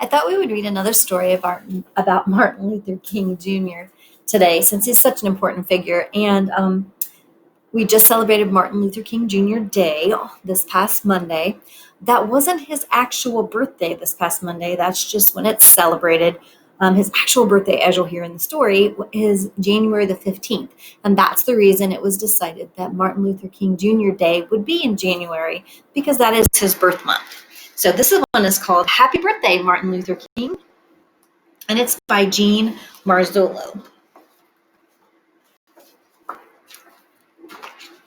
I thought we would read another story about Martin Luther King Jr. today, since he's such an important figure. And we just celebrated Martin Luther King Jr. Day this past Monday. That wasn't his actual birthday this past Monday. That's just when it's celebrated. His actual birthday, as you'll hear in the story, is January the 15th. And that's the reason it was decided that Martin Luther King Jr. Day would be in January, because that is his birth month. So this one is called Happy Birthday, Martin Luther King, and it's by Jean Marzullo.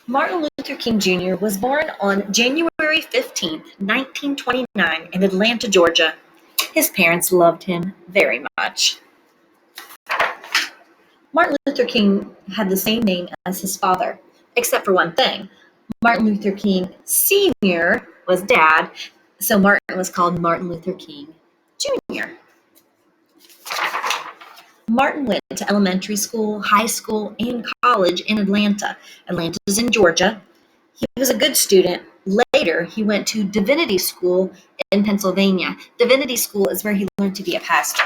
Martin Luther King Jr. was born on January 15th, 1929 in Atlanta, Georgia. His parents loved him very much. Martin Luther King had the same name as his father, except for one thing. Martin Luther King Sr. was dad, so Martin was called Martin Luther King Jr. Martin went to elementary school, high school, and college in Atlanta. Atlanta's in Georgia. He was a good student. Later, he went to divinity school in Pennsylvania. Divinity school is where he learned to be a pastor.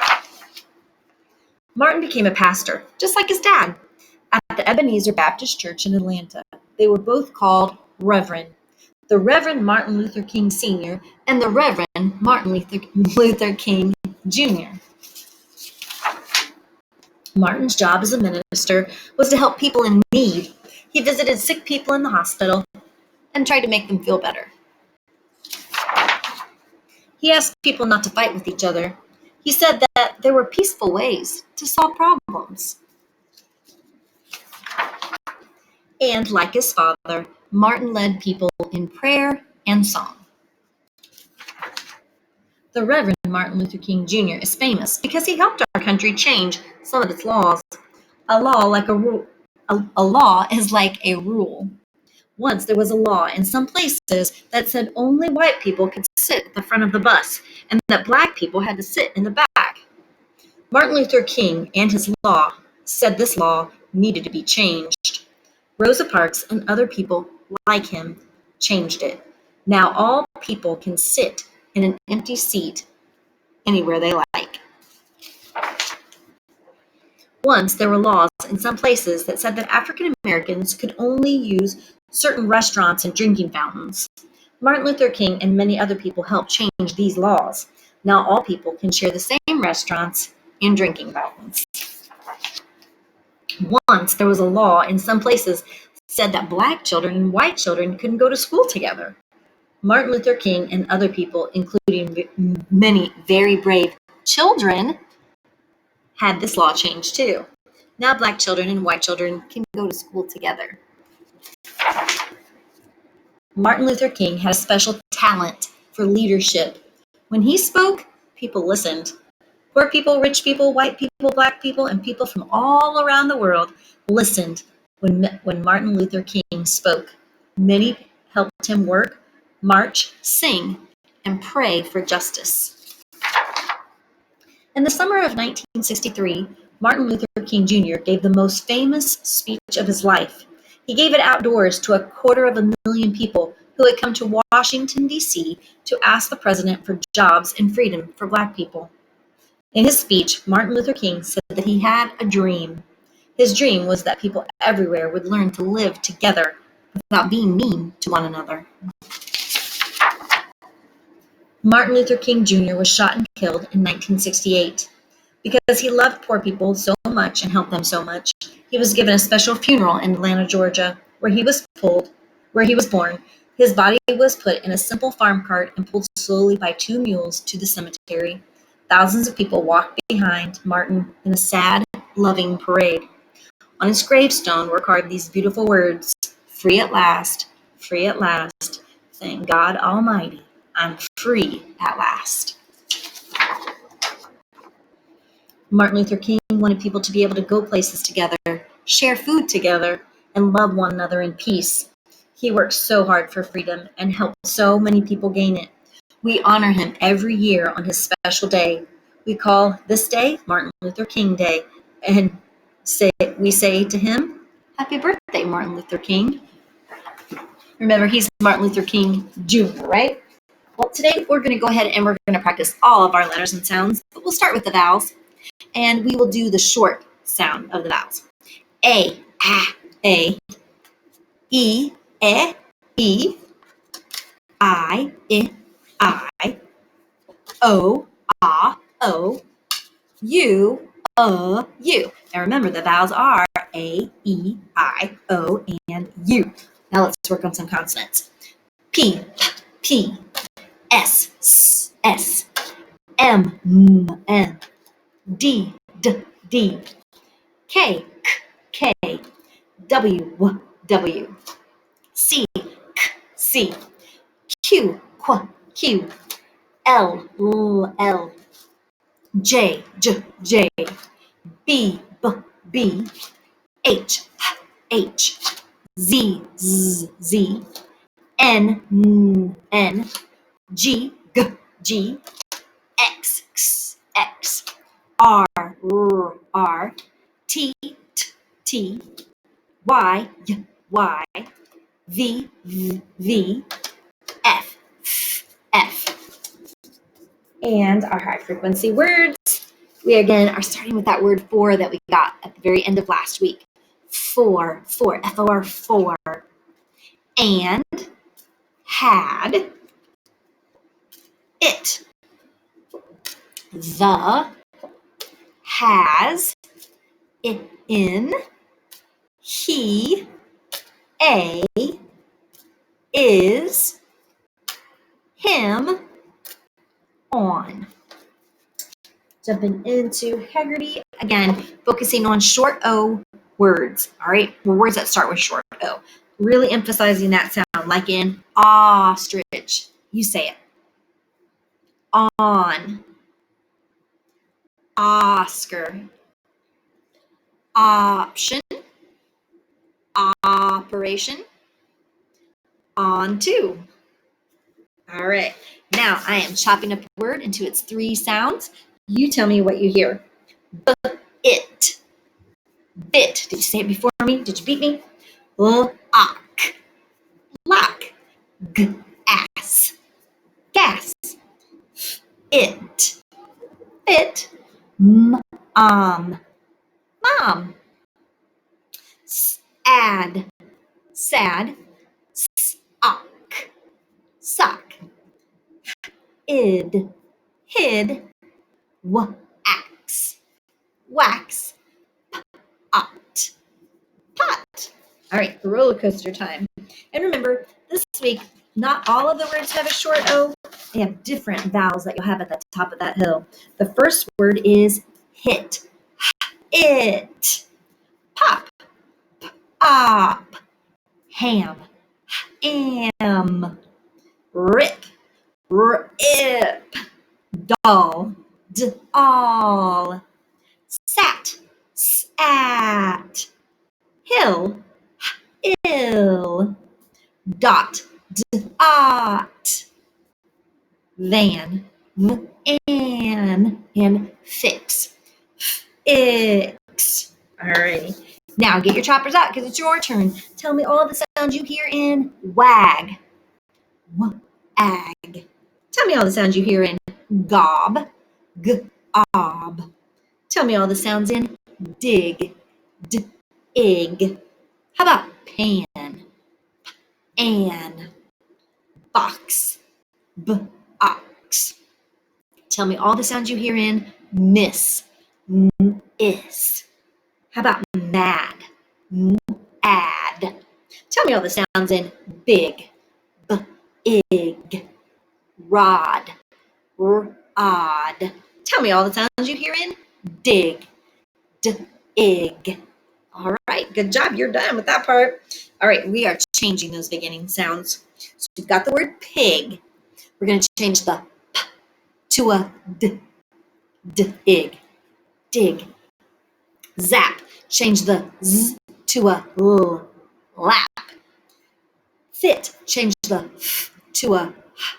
Martin became a pastor, just like his dad, at the Ebenezer Baptist Church in Atlanta. They were both called Reverend. The Reverend Martin Luther King Sr. and the Reverend Martin Luther King Jr. Martin's job as a minister was to help people in need. He visited sick people in the hospital and tried to make them feel better. He asked people not to fight with each other. He said that there were peaceful ways to solve problems. And like his father, Martin led people in prayer and song. The Reverend Martin Luther King Jr. is famous because he helped our country change some of its laws. A law is like a rule. Once there was a law in some places that said only white people could sit at the front of the bus and that black people had to sit in the back. Martin Luther King and his law said this law needed to be changed. Rosa Parks and other people like him changed it. Now all people can sit in an empty seat anywhere they like. Once there were laws in some places that said that African Americans could only use certain restaurants and drinking fountains. Martin Luther King and many other people helped change these laws. Now all people can share the same restaurants and drinking fountains. Once there was a law in some places said that black children and white children couldn't go to school together. Martin Luther King and other people, including many very brave children, had this law changed too. Now black children and white children can go to school together. Martin Luther King had a special talent for leadership. When he spoke, people listened. Poor people, rich people, white people, black people, and people from all around the world listened when Martin Luther King spoke. Many helped him work, march, sing, and pray for justice. In the summer of 1963, Martin Luther King Jr. gave the most famous speech of his life. He gave it outdoors to 250,000 people who had come to Washington, D.C. to ask the president for jobs and freedom for black people. In his speech, Martin Luther King said that he had a dream. His dream was that people everywhere would learn to live together without being mean to one another. Martin Luther King Jr. was shot and killed in 1968. Because he loved poor people so much and helped them so much, he was given a special funeral in Atlanta, Georgia, where he was born. His body was put in a simple farm cart and pulled slowly by 2 mules to the cemetery. Thousands of people walked behind Martin in a sad, loving parade. On his gravestone were carved these beautiful words, free at last, thank God Almighty, I'm free at last. Martin Luther King wanted people to be able to go places together, share food together, and love one another in peace. He worked so hard for freedom and helped so many people gain it. We honor him every year on his special day. We call this day Martin Luther King Day, and we say to him, Happy birthday, Martin Luther King. Remember, he's Martin Luther King Jr., right? Well, today we're going to go ahead and we're going to practice all of our letters and sounds, but we'll start with the vowels, and we will do the short sound of the vowels. A, a, e, e, I, o, o, u, u. Now remember, the vowels are a, e, I, o, and u. Now let's work on some consonants. P, p, s, s, m, n, d, d, k, k, w, w, c, c, q, q, l, l, j, j, b, b, h, h, z, z, n, n, g, g, x, x, r, r, t, t, y, y, v, v, f, f. And our high frequency words, we again are starting with that word for that we got at the very end of last week. For, F-O-R, for. And, had, it. The, has, it in, he, a, is, him, on. Jumping into Haggerty, again, focusing on short O words, all right? Words that start with short O. Really emphasizing that sound, like in ostrich. You say it. On. Oscar. Option. Operation. On to. All right. Now I am chopping up the word into its 3 sounds. You tell me what you hear. It. Bit. Did you say it before me? Did you beat me? Lock. Lock. Ass. Gas. It. Fit. Mom. Add. Sad. Sock. Sock. Id. Hid. Wax. Wax. Pot. Pot. All right, roller coaster time. And remember, this week, not all of the words have a short O. They have different vowels that you'll have at the top of that hill. The first word is hit. It. Pop. Op. Ham. Am. Rip. Rip. Doll. All. Sat. Sat. Hill. Ill. Dot. Dot. Van. Van. And fix. Fix. Alrighty. Now get your choppers out because it's your turn. Tell me all the sounds you hear in wag. Ag. Tell me all the sounds you hear in gob. Gob. Tell me all the sounds in dig. Ig. How about pan? An. Box. Ox. Tell me all the sounds you hear in miss. Is. How about mad? Add. Tell me all the sounds in big. Ig. Rod. Odd. Tell me all the sounds you hear in dig. Ig. All right, good job. You're done with that part. All right, we are changing those beginning sounds. So we've got the word pig. We're going to change the p to a d. Dig. Dig. Zap. Change the z to a l. Lap. Fit. Change the f to a h.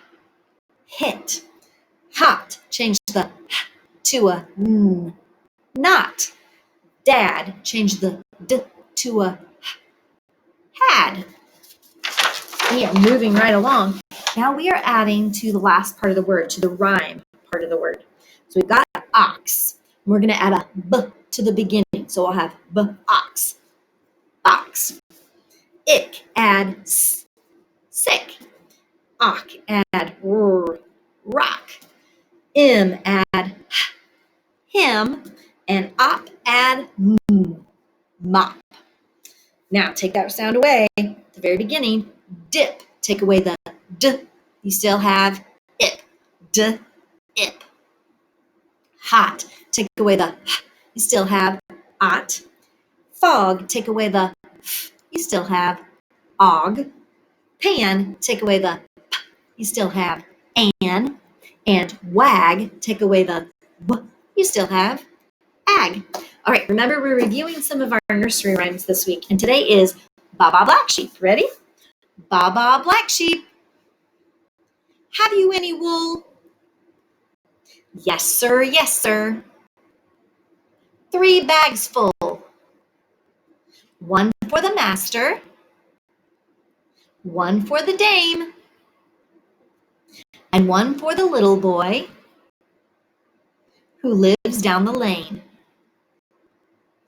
Hit. Hot. Change the h to a n. Not. Dad. Change the d to a h. Had. We are moving right along. Now we are adding to the last part of the word, to the rhyme part of the word. So we've got ox. We're going to add a b to the beginning. So I'll have b, ox, box. Ick, add s, sick. Och, add r, rock. M, add h, him. And op, add m, mop. Now take that sound away at the very beginning. Dip, take away the d. You still have ip, d, ip. Hot, take away the h. You still have ot. Fog, take away the f. You still have og. Pan, take away the p. You still have an. And wag, take away the w. You still have ag. All right, remember we're reviewing some of our nursery rhymes this week, and today is Baa Black Sheep. Ready? Baa Black Sheep. Have you any wool? Yes, sir, yes, sir. 3 bags full. 1 for the master, 1 for the dame, and 1 for the little boy who lives down the lane.